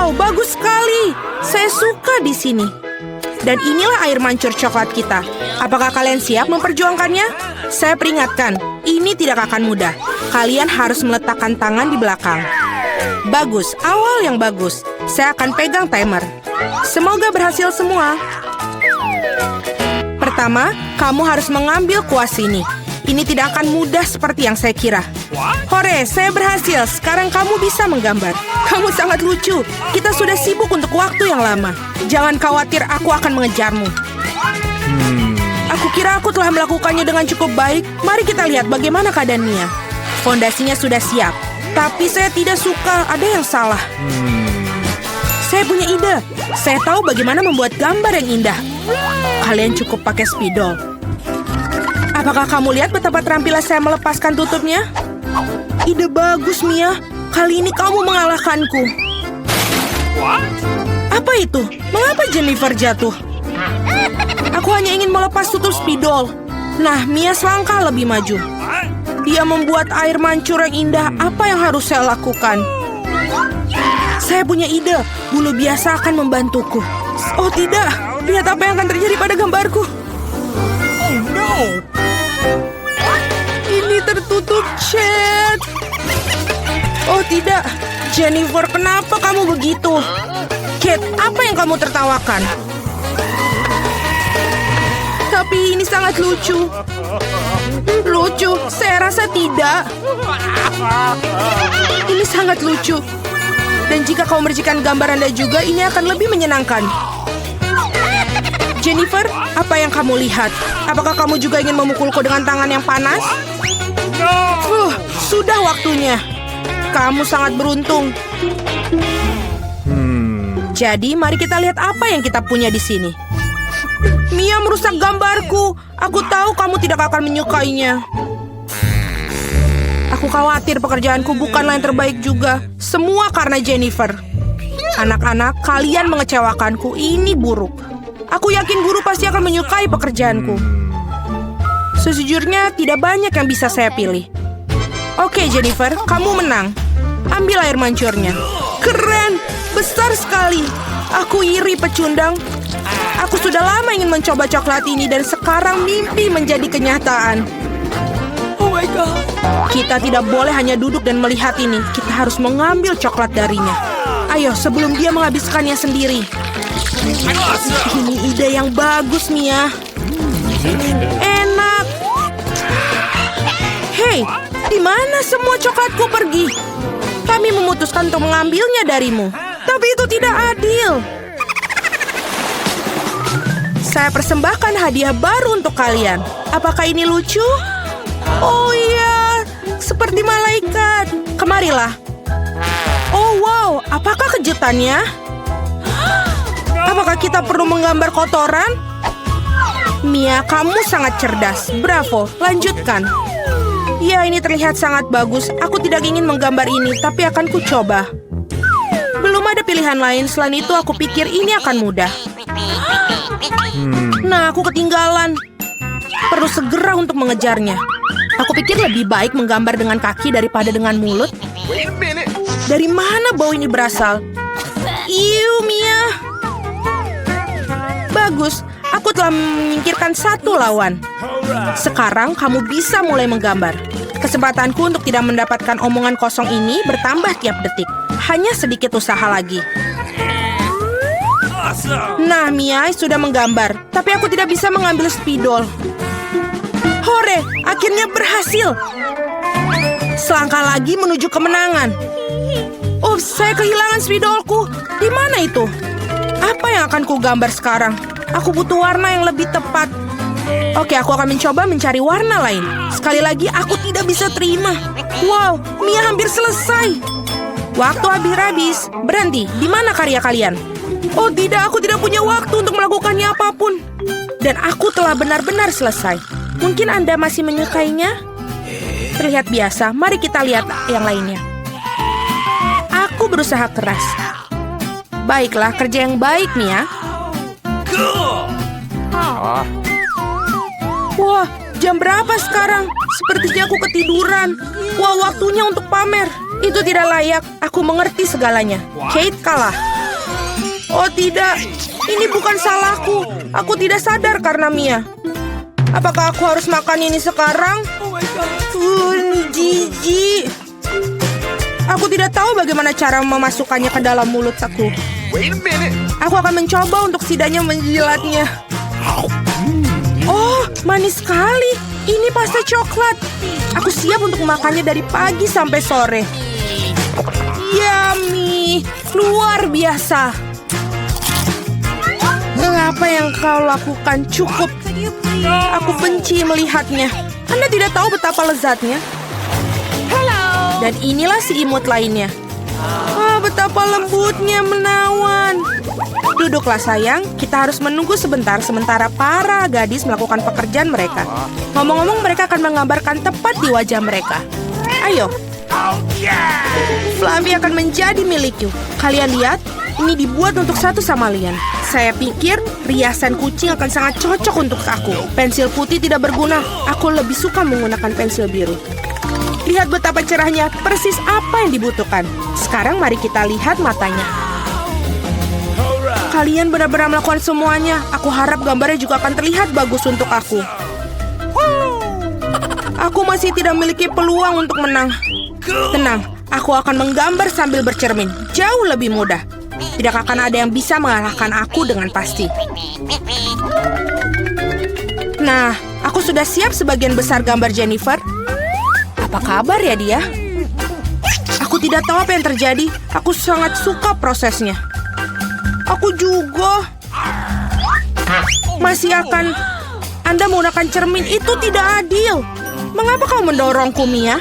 Wow, bagus sekali. Saya suka di sini. Dan inilah air mancur coklat kita. Apakah kalian siap memperjuangkannya? Saya peringatkan, ini tidak akan mudah. Kalian harus meletakkan tangan di belakang. Bagus, awal yang bagus. Saya akan pegang timer. Semoga berhasil semua. Pertama, kamu harus mengambil kuas ini. Ini tidak akan mudah seperti yang saya kira. Hore, saya berhasil. Sekarang kamu bisa menggambar. Kamu sangat lucu. Kita sudah sibuk untuk waktu yang lama. Jangan khawatir, aku akan mengejarmu. Aku kira aku telah melakukannya dengan cukup baik. Mari kita lihat bagaimana keadaan Mia. Fondasinya sudah siap. Tapi saya tidak suka, ada yang salah. Saya punya ide. Saya tahu bagaimana membuat gambar yang indah. Kalian cukup pakai spidol. Apakah kamu lihat betapa terampilan saya melepaskan tutupnya? Ide bagus, Mia. Kali ini kamu mengalahkanku. Apa itu? Mengapa Jennifer jatuh? Aku hanya ingin melepas tutup spidol. Nah, Mia selangkah lebih maju. Dia membuat air mancur yang indah. Apa yang harus saya lakukan? Saya punya ide. Bulu biasa akan membantuku. Oh tidak, lihat apa yang akan terjadi pada gambarku. Oh no. Ini tertutup cat. Oh tidak, Jennifer, kenapa kamu begitu? Kate, apa yang kamu tertawakan? Tapi ini sangat lucu. Lucu? Saya rasa tidak. Ini sangat lucu. Dan jika kau mercikan gambar Anda juga, ini akan lebih menyenangkan. Jennifer, apa yang kamu lihat? Apakah kamu juga ingin memukulku dengan tangan yang panas? Sudah waktunya. Kamu sangat beruntung. Jadi, mari kita lihat apa yang kita punya di sini. Mia merusak gambarku. Aku tahu kamu tidak akan menyukainya. Aku khawatir pekerjaanku bukanlah yang terbaik juga. Semua karena Jennifer. Anak-anak, kalian mengecewakanku. Ini buruk. Aku yakin guru pasti akan menyukai pekerjaanku. Sejujurnya, tidak banyak yang bisa saya pilih. Oke, Jennifer, kamu menang. Ambil air mancurnya. Keren, besar sekali. Aku iri, pecundang. Aku sudah lama ingin mencoba coklat ini dan sekarang mimpi menjadi kenyataan. Oh my God. Kita tidak boleh hanya duduk dan melihat ini. Kita harus mengambil coklat darinya. Ayo, sebelum dia menghabiskannya sendiri. Ini ide yang bagus, Mia. Enak. Hei, di mana semua coklatku pergi? Kami memutuskan untuk mengambilnya darimu. Tapi itu tidak adil. Saya persembahkan hadiah baru untuk kalian. Apakah ini lucu? Oh iya, seperti malaikat. Kemarilah. Oh wow, apakah kejutannya? Apakah kita perlu menggambar kotoran? Mia, kamu sangat cerdas. Bravo, lanjutkan. Ya, ini terlihat sangat bagus. Aku tidak ingin menggambar ini, tapi akan ku coba. Belum ada pilihan lain. Selain itu, aku pikir ini akan mudah. Nah, aku ketinggalan. Perlu segera untuk mengejarnya. Aku pikir lebih baik menggambar dengan kaki daripada dengan mulut. Dari mana bau ini berasal? Iu, Mia. Bagus, aku telah menyingkirkan satu lawan. Sekarang kamu bisa mulai menggambar. Kesempatanku untuk tidak mendapatkan omongan kosong ini bertambah tiap detik. Hanya sedikit usaha lagi. Nah, Mia sudah menggambar. Tapi aku tidak bisa mengambil spidol. Hore, akhirnya berhasil. Selangkah lagi menuju kemenangan. Oh, saya kehilangan spidolku. Di mana itu? Apa yang akan ku gambar sekarang? Aku butuh warna yang lebih tepat. Oke, aku akan mencoba mencari warna lain. Sekali lagi, aku tidak bisa terima. Wow, Mia hampir selesai. Waktu habis. Berhenti, di mana karya kalian? Oh tidak, aku tidak punya waktu untuk melakukannya apapun. Dan aku telah benar-benar selesai. Mungkin Anda masih menyukainya? Terlihat biasa, mari kita lihat yang lainnya. Aku berusaha keras. Baiklah, kerja yang baik, Mia. Wah, jam berapa sekarang? Sepertinya aku ketiduran. Wah, waktunya untuk pamer. Itu tidak layak. Aku mengerti segalanya. Kate kalah. Oh tidak, ini bukan salahku. Aku tidak sadar karena Mia. Apakah aku harus makan ini sekarang? Ini jijik. Aku tidak tahu bagaimana cara memasukkannya ke dalam mulut aku. Aku akan mencoba untuk setidaknya menjilatnya. Oh, manis sekali. Ini pasta coklat. Aku siap untuk makannya dari pagi sampai sore. Yummy, luar biasa. Apa yang kau lakukan cukup. Aku benci melihatnya. Anda tidak tahu betapa lezatnya. Dan inilah si imut lainnya. Betapa lembutnya menawan. Duduklah sayang, kita harus menunggu sebentar sementara para gadis melakukan pekerjaan mereka. Ngomong-ngomong, mereka akan menggambarkan tepat di wajah mereka. Ayo. Fluffy akan menjadi milikku. Kalian lihat, ini dibuat untuk satu sama lain. Saya pikir riasan kucing akan sangat cocok untuk aku. Pensil putih tidak berguna. Aku lebih suka menggunakan pensil biru. Lihat betapa cerahnya, persis apa yang dibutuhkan. Sekarang mari kita lihat matanya. Kalian benar-benar melakukan semuanya. Aku harap gambarnya juga akan terlihat bagus untuk aku. Aku masih tidak memiliki peluang untuk menang. Tenang, aku akan menggambar sambil bercermin. Jauh lebih mudah. Tidak akan ada yang bisa mengalahkan aku dengan pasti. Nah, aku sudah siap sebagian besar gambar Jennifer. Apa kabar ya dia? Aku tidak tahu apa yang terjadi. Aku sangat suka prosesnya. Aku juga. Masih akan Anda menggunakan cermin itu tidak adil. Mengapa kamu mendorongku, Mia?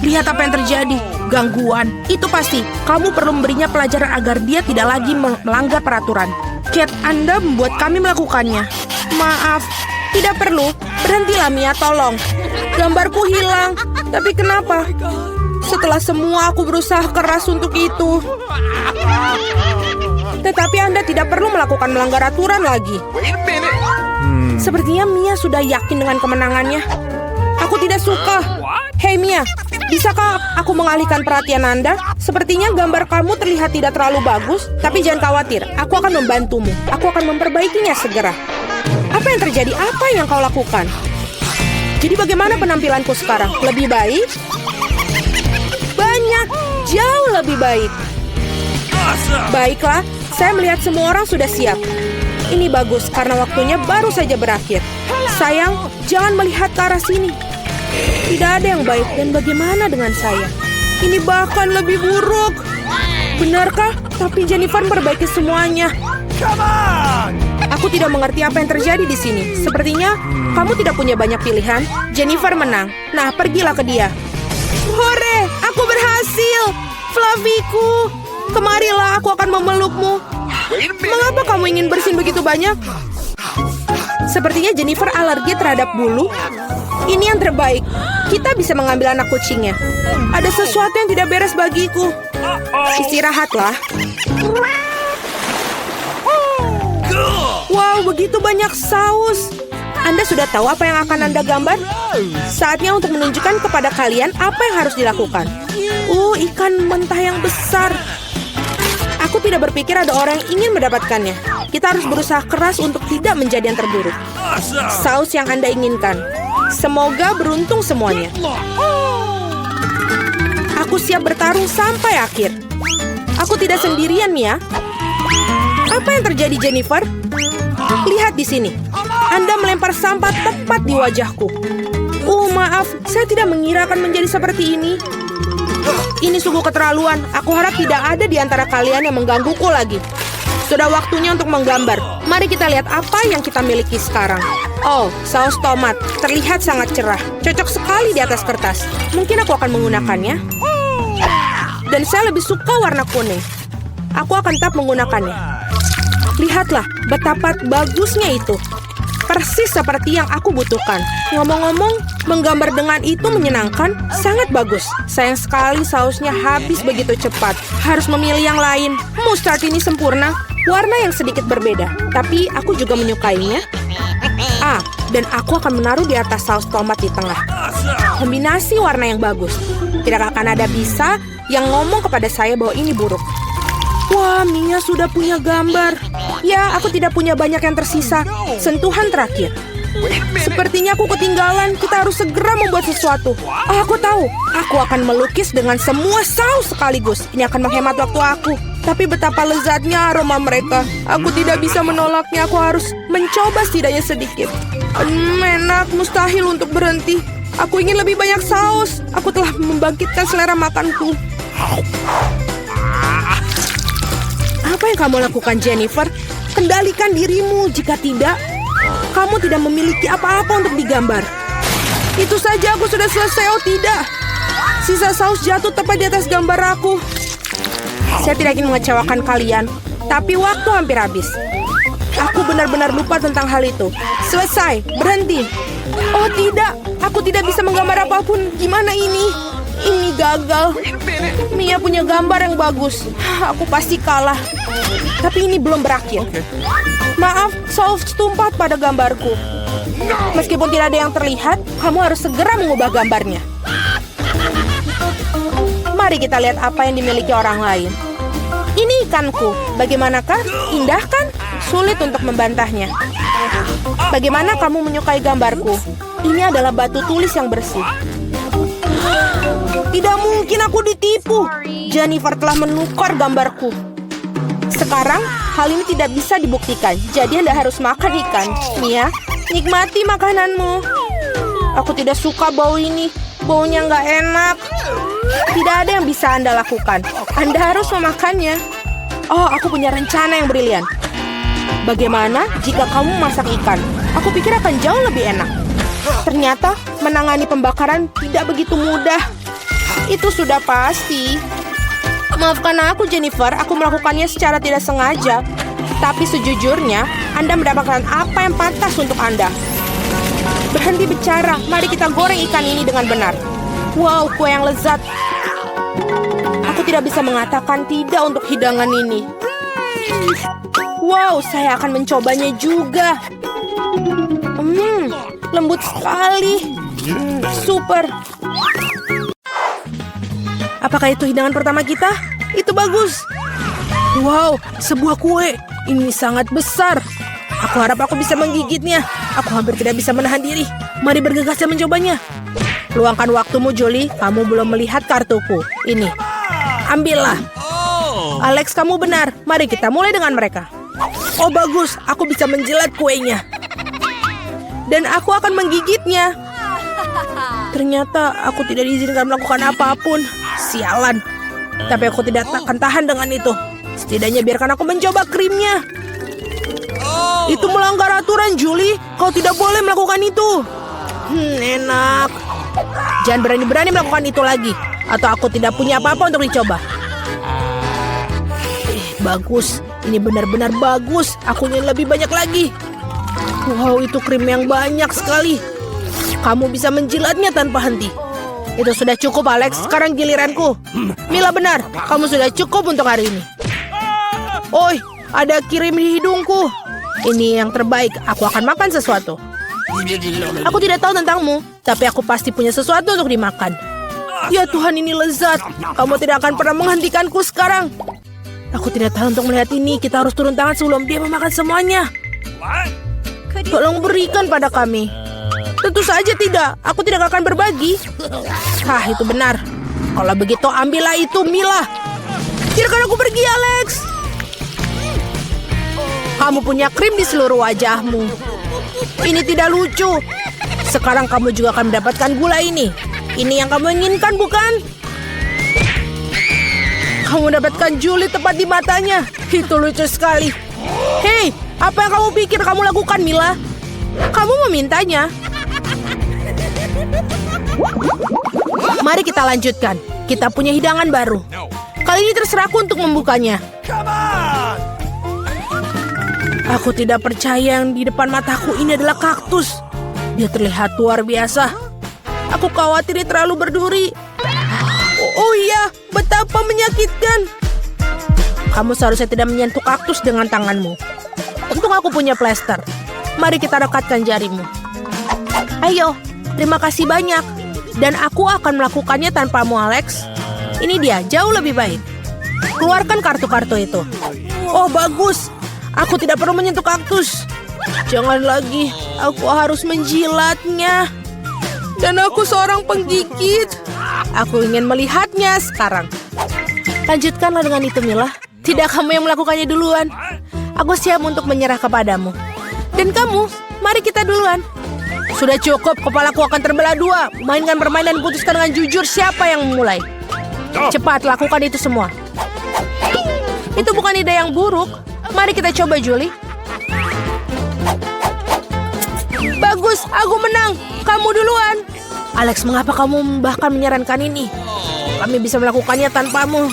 Lihat apa yang terjadi. Gangguan. Itu pasti. Kamu perlu memberinya pelajaran agar dia tidak lagi melanggar peraturan. Cat, Anda membuat kami melakukannya. Maaf. Tidak perlu. Berhentilah, Mia, tolong. Gambarku hilang. Tapi kenapa? Setelah semua aku berusaha keras untuk itu. Tetapi Anda tidak perlu melakukan melanggar aturan lagi. Sepertinya Mia sudah yakin dengan kemenangannya. Aku tidak suka. Hei Mia, bisakah aku mengalihkan perhatian Anda? Sepertinya gambar kamu terlihat tidak terlalu bagus. Tapi jangan khawatir, aku akan membantumu. Aku akan memperbaikinya segera. Apa yang terjadi? Apa yang kau lakukan? Jadi bagaimana penampilanku sekarang? Lebih baik? Banyak, jauh lebih baik. Baiklah, saya melihat semua orang sudah siap. Ini bagus karena waktunya baru saja berakhir. Sayang, jangan melihat ke arah sini. Tidak ada yang baik dan bagaimana dengan saya? Ini bahkan lebih buruk. Benarkah? Tapi Jennifer memperbaiki semuanya. Aku tidak mengerti apa yang terjadi di sini. Sepertinya kamu tidak punya banyak pilihan. Jennifer menang. Nah, pergilah ke dia. Hore, aku berhasil. Fluffyku, kemarilah, aku akan memelukmu. Mengapa kamu ingin bersin begitu banyak? Sepertinya Jennifer alergi terhadap bulu. Ini yang terbaik. Kita bisa mengambil anak kucingnya. Ada sesuatu yang tidak beres bagiku. Istirahatlah. Wow, begitu banyak saus. Anda sudah tahu apa yang akan Anda gambar? Saatnya untuk menunjukkan kepada kalian apa yang harus dilakukan. Ikan mentah yang besar. Aku tidak berpikir ada orang yang ingin mendapatkannya. Kita harus berusaha keras untuk tidak menjadi yang terburuk. Saus yang Anda inginkan. Semoga beruntung semuanya. Aku siap bertarung sampai akhir. Aku tidak sendirian, Mia. Apa yang terjadi, Jennifer? Lihat di sini. Anda melempar sampah tepat di wajahku. Maaf, saya tidak mengira akan menjadi seperti ini. Ini sungguh keterlaluan. Aku harap tidak ada di antara kalian yang menggangguku lagi. Sudah waktunya untuk menggambar. Mari kita lihat apa yang kita miliki sekarang. Saus tomat. Terlihat sangat cerah. Cocok sekali di atas kertas. Mungkin aku akan menggunakannya. Dan saya lebih suka warna kuning. Aku akan tetap menggunakannya. Lihatlah betapa bagusnya itu. Persis seperti yang aku butuhkan. Ngomong-ngomong, menggambar dengan itu menyenangkan, sangat bagus. Sayang sekali sausnya habis begitu cepat. Harus memilih yang lain. Mustard ini sempurna. Warna yang sedikit berbeda. Tapi aku juga menyukainya. Dan aku akan menaruh di atas saus tomat di tengah. Kombinasi warna yang bagus. Tidak akan ada bisa yang ngomong kepada saya bahwa ini buruk. Wah, Mia sudah punya gambar. Ya, aku tidak punya banyak yang tersisa. Sentuhan terakhir. Sepertinya aku ketinggalan. Kita harus segera membuat sesuatu. Oh, aku tahu. Aku akan melukis dengan semua saus sekaligus. Ini akan menghemat waktu aku. Tapi betapa lezatnya aroma mereka. Aku tidak bisa menolaknya. Aku harus mencoba setidaknya sedikit. Enak, mustahil untuk berhenti. Aku ingin lebih banyak saus. Aku telah membangkitkan selera makanku. Apa yang kamu lakukan, Jennifer? Kendalikan dirimu. Jika tidak, kamu tidak memiliki apa-apa untuk digambar. Itu saja, aku sudah selesai. Oh tidak, sisa saus jatuh tepat di atas gambar aku. Saya tidak ingin mengecewakan kalian, tapi waktu hampir habis. Aku benar-benar lupa tentang hal itu. Selesai, berhenti. Oh tidak, aku tidak bisa menggambar apapun. Gimana ini? Ini gagal. Mia punya gambar yang bagus. Aku pasti kalah. Tapi ini belum berakhir. Maaf, saus tumpah pada gambarku. Meskipun tidak ada yang terlihat, kamu harus segera mengubah gambarnya. Mari kita lihat apa yang dimiliki orang lain. Ini ikanku. Bagaimanakah? Indah kan? Sulit untuk membantahnya. Bagaimana kamu menyukai gambarku? Ini adalah batu tulis yang bersih. Tidak mungkin aku ditipu. Jennifer telah menukar gambarku. Sekarang, hal ini tidak bisa dibuktikan. Jadi Anda harus makan ikan. Mia, nikmati makananmu. Aku tidak suka bau ini. Baunya nggak enak. Tidak ada yang bisa Anda lakukan. Anda harus memakannya. Oh, aku punya rencana yang brilian. Bagaimana jika kamu masak ikan? Aku pikir akan jauh lebih enak. Ternyata menangani pembakaran tidak begitu mudah. Itu sudah pasti. Maafkan aku, Jennifer. Aku melakukannya secara tidak sengaja. Tapi sejujurnya, Anda mendapatkan apa yang pantas untuk Anda. Berhenti bicara. Mari kita goreng ikan ini dengan benar. Wow, kue yang lezat. Aku tidak bisa mengatakan tidak untuk hidangan ini. Wow, saya akan mencobanya juga. Lembut sekali. Super. Apakah itu hidangan pertama kita? Itu bagus. Wow, sebuah kue. Ini sangat besar. Aku harap aku bisa menggigitnya. Aku hampir tidak bisa menahan diri. Mari bergegas dan mencobanya. Luangkan waktumu, Julie. Kamu belum melihat kartuku. Ini. Ambillah. Alex, kamu benar. Mari kita mulai dengan mereka. Oh, bagus. Aku bisa menjilat kuenya. Dan aku akan menggigitnya. Ternyata aku tidak diizinkan melakukan apapun. Sialan. Tapi aku tidak akan tahan dengan itu. Setidaknya biarkan aku mencoba krimnya. Itu melanggar aturan, Julie. Kau tidak boleh melakukan itu. Enak. Jangan berani-berani melakukan itu lagi. Atau aku tidak punya apa-apa untuk dicoba. Bagus. Ini benar-benar bagus. Aku ingin lebih banyak lagi. Wow, itu krim yang banyak sekali. Kamu bisa menjilatnya tanpa henti. Itu sudah cukup, Alex. Sekarang giliranku. Mila benar. Kamu sudah cukup untuk hari ini. Oi, ada kirim di hidungku. Ini yang terbaik. Aku akan makan sesuatu. Aku tidak tahu tentangmu, tapi aku pasti punya sesuatu untuk dimakan. Ya Tuhan, ini lezat. Kamu tidak akan pernah menghentikanku sekarang. Aku tidak tahu untuk melihat ini. Kita harus turun tangan sebelum dia memakan semuanya. Tolong berikan pada kami. Tentu saja tidak. Aku tidak akan berbagi. Itu benar. Kalau begitu ambillah itu, Mila. Biarkan aku pergi, Alex. Kamu punya krim di seluruh wajahmu. Ini tidak lucu. Sekarang kamu juga akan mendapatkan gula ini. Ini yang kamu inginkan, bukan? Kamu mendapatkan Julie tepat di matanya. Itu lucu sekali. Hei, apa yang kamu pikir kamu lakukan, Mila? Kamu memintanya. Mari kita lanjutkan. Kita punya hidangan baru. Kali ini terserahku untuk membukanya. Aku tidak percaya yang di depan mataku ini adalah kaktus. Dia terlihat luar biasa. Aku khawatir dia terlalu berduri. Oh iya, betapa menyakitkan. Kamu seharusnya tidak menyentuh kaktus dengan tanganmu. Untung aku punya plester. Mari kita rekatkan jarimu. Ayo, terima kasih banyak. Dan aku akan melakukannya tanpamu, Alex. Ini dia, jauh lebih baik. Keluarkan kartu-kartu itu. Oh, bagus. Aku tidak perlu menyentuh kaktus. Jangan lagi. Aku harus menjilatnya. Dan aku seorang penggigit. Aku ingin melihatnya sekarang. Lanjutkanlah dengan itu, Mila. Tidak kamu yang melakukannya duluan. Aku siap untuk menyerah kepadamu. Dan kamu, mari kita duluan. Sudah cukup, kepalaku akan terbelah dua. Mainkan permainan dan putuskan dengan jujur siapa yang memulai. Cepat, lakukan itu semua. Itu bukan ide yang buruk. Mari kita coba, Julie. Bagus, aku menang. Kamu duluan. Alex, mengapa kamu bahkan menyarankan ini? Kami bisa melakukannya tanpamu.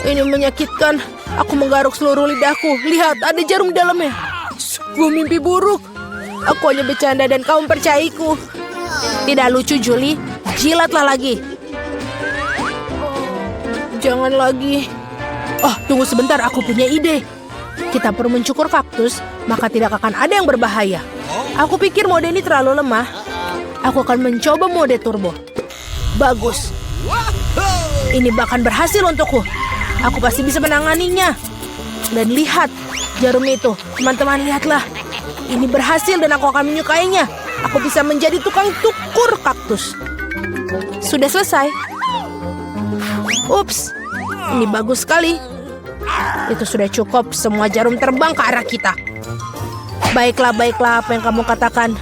Ini menyakitkan. Aku menggaruk seluruh lidahku. Lihat, ada jarum di dalamnya. Sungguh mimpi buruk. Aku hanya bercanda dan kamu percayaiku. Tidak lucu, Julie. Jilatlah lagi. Jangan lagi. Oh, tunggu sebentar. Aku punya ide. Kita perlu mencukur kaktus, maka tidak akan ada yang berbahaya. Aku pikir mode ini terlalu lemah. Aku akan mencoba mode turbo. Bagus. Ini bahkan berhasil untukku. Aku pasti bisa menanganinya. Dan lihat, jarum itu. Teman-teman, lihatlah. Ini berhasil dan aku akan menyukainya. Aku bisa menjadi tukang tukur kaktus. Sudah selesai. Ups, ini bagus sekali. Itu sudah cukup. Semua jarum terbang ke arah kita. Baiklah, apa yang kamu katakan.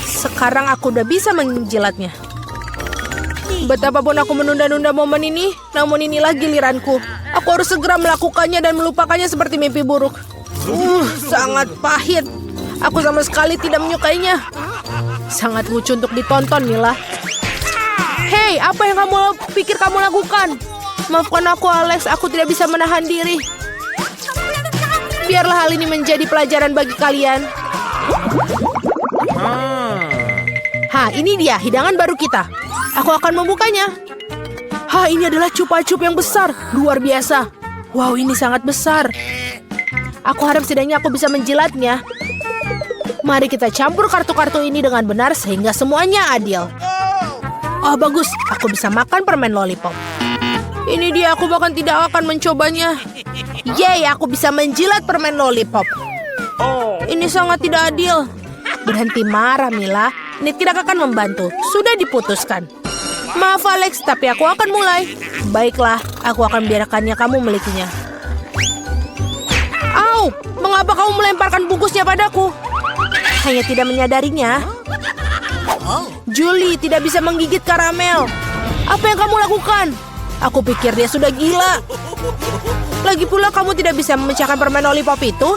Sekarang aku udah bisa menjilatnya. Betapapun aku menunda-nunda momen ini, namun inilah giliranku. Aku harus segera melakukannya dan melupakannya seperti mimpi buruk. Sangat pahit. Aku sama sekali tidak menyukainya. Sangat lucu untuk ditonton, Mila. Hei, apa yang kamu pikir kamu lakukan? Maafkan aku, Alex. Aku tidak bisa menahan diri. Biarlah hal ini menjadi pelajaran bagi kalian. Ini dia hidangan baru kita. Aku akan membukanya. Ini adalah cupa-cup yang besar. Luar biasa. Wow, ini sangat besar. Aku harap setidaknya aku bisa menjilatnya. Mari kita campur kartu-kartu ini dengan benar sehingga semuanya adil. Oh, bagus. Aku bisa makan permen lollipop. Ini dia, aku bahkan tidak akan mencobanya. Yeay, aku bisa menjilat permen lollipop. Ini sangat tidak adil. Berhenti marah, Mila. Ini tidak akan membantu. Sudah diputuskan. Maaf, Alex, tapi aku akan mulai. Baiklah, aku akan biarkannya kamu milikinya. Au, mengapa kamu melemparkan bungkusnya padaku? Hanya tidak menyadarinya. Julie tidak bisa menggigit karamel. Apa yang kamu lakukan? Aku pikir dia sudah gila. Lagi pula kamu tidak bisa memecahkan permen lollipop itu.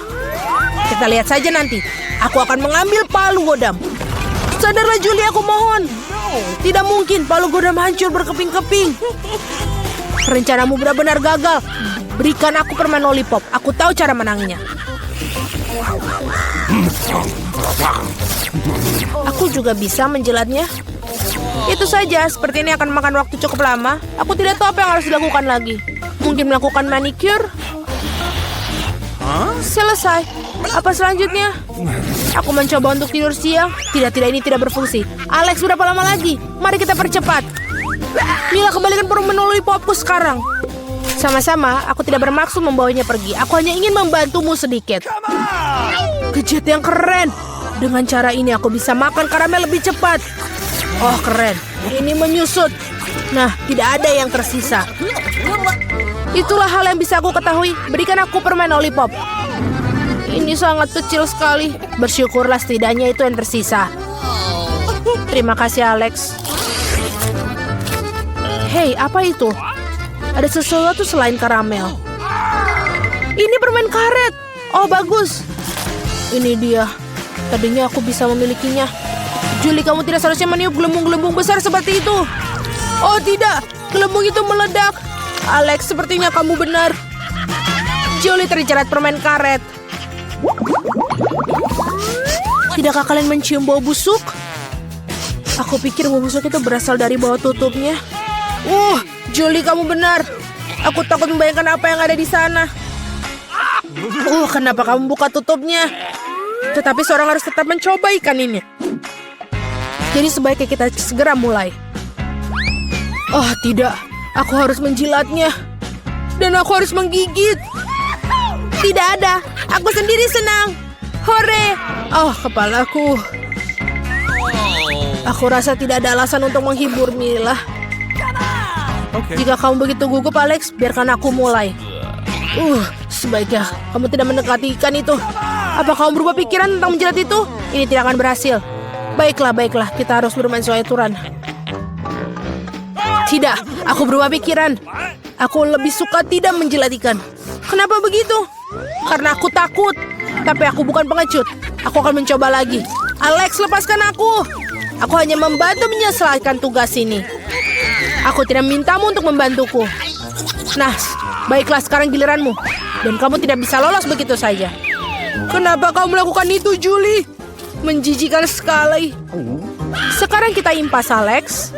Kita lihat saja nanti. Aku akan mengambil palu godam. Sadarlah, Julie, aku mohon. Tidak mungkin, palu godam hancur berkeping-keping. Rencanamu benar-benar gagal. Berikan aku permen lollipop. Aku tahu cara menangnya. Aku juga bisa menjilatnya. Itu saja, seperti ini akan makan waktu cukup lama. Aku tidak tahu apa yang harus dilakukan lagi. Mungkin melakukan manicure. Selesai. Apa selanjutnya? Aku mencoba untuk tidur siang. Tidak, ini tidak berfungsi. Alex, berapa lama lagi? Mari kita percepat. Mila, kembalikan permen lollipopku sekarang. Sama-sama, aku tidak bermaksud membawanya pergi. Aku hanya ingin membantumu sedikit. Gadget yang keren. Dengan cara ini aku bisa makan karamel lebih cepat. Oh, keren. Ini menyusut. Nah, tidak ada yang tersisa. Itulah hal yang bisa aku ketahui. Berikan aku permen lollipop. Ini sangat kecil sekali. Bersyukurlah setidaknya itu yang tersisa. Terima kasih, Alex. Hei, apa itu? Ada sesuatu selain karamel. Ini permen karet. Oh, bagus. Ini dia. Tadinya aku bisa memilikinya. Julie, kamu tidak seharusnya meniup gelembung-gelembung besar seperti itu. Oh, tidak. Gelembung itu meledak. Alex, sepertinya kamu benar. Julie terjerat permen karet. Tidakkah kalian mencium bau busuk? Aku pikir bau busuk itu berasal dari bawah tutupnya. Julie, kamu benar. Aku takut membayangkan apa yang ada di sana. Kenapa kamu buka tutupnya? Tetapi seorang harus tetap mencoba ikan ini. Jadi sebaiknya kita segera mulai. Oh, tidak. Aku harus menjilatnya. Dan aku harus menggigit. Tidak ada. Aku sendiri senang. Hore! Oh, kepalaku. Aku rasa tidak ada alasan untuk menghibur Mila. Jika kamu begitu gugup, Alex, biarkan aku mulai. Sebaiknya kamu tidak mendekati ikan itu. Apa kamu berubah pikiran tentang menjilat itu? Ini tidak akan berhasil. Baiklah, kita harus bermain sesuai aturan. Tidak, aku berubah pikiran. Aku lebih suka tidak menjilat ikan. Kenapa begitu? Karena aku takut. Tapi aku bukan pengecut. Aku akan mencoba lagi. Alex, lepaskan aku. Aku hanya membantu menyelesaikan tugas ini. Aku tidak mintamu untuk membantuku. Nah, baiklah sekarang giliranmu. Dan kamu tidak bisa lolos begitu saja. Kenapa kau melakukan itu, Julie? Menjijikan sekali. Sekarang kita impas, Alex.